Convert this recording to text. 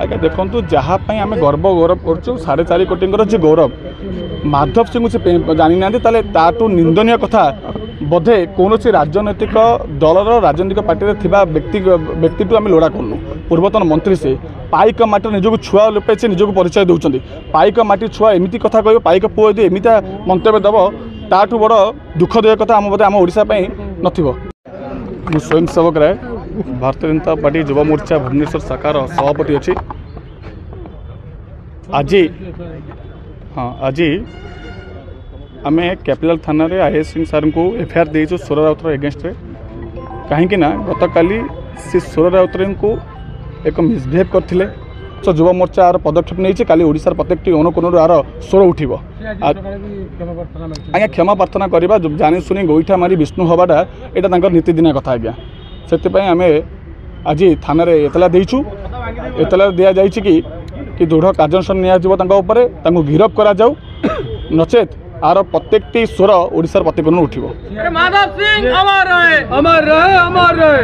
आज्ञा देखु जहाँपाई आम गर्व गौरव करूँ 4.5 कोटी जी गौरव माधव सिंह से जानी ना ताठू निंदनीय कथा बोधे कौन राजनैतिक दलर राजनैतिक पार्टी थिबा व्यक्ति आम लोड़ा करूँ पूर्वतन मंत्री से पाइक माटी निजक छुआ लोपे से निजक परिचय दौरान पाइक माटी छुआ एमती कथा कह पाइक पुओ यदि एमती मंतव्य दब ताठू बड़ दुखदायक कथा आम बोधे आम ओडिशा नथिबो। मु स्वयंसेवक राय भारतीय जनता पार्टी युवा मोर्चा भुवनेश्वर शाखार सभापति अच्छी आज आम कैपिटल थाना रे आईएएस सिंह सार को एफआईआर देचु सोर राउतर एगेन्स्ट रे कहीं गत काली से सोर राउतर को एक मिसबिहेव करते तो युवा मोर्चा आर पदक्षेप नहीं काली ओडिशार प्रत्येक अनुकोण आर स्वर उठिब आज्ञा क्षमा प्रार्थना करवा जानी शुणी गोईठा मारी विष्णु हवाटा यहाँ नीतिदिनिया कथा आज्ञा से आम आज थाना एतला देचु एतला दि जाइए कि दृढ़ कार्यानुष्ठान निपर गिरफ करा जाऊ नचेत आर प्रत्येक स्वर ओडिशार प्रतिकोण उठिब। माधव सिंह अमर रहे अमर रहे अमर रहे।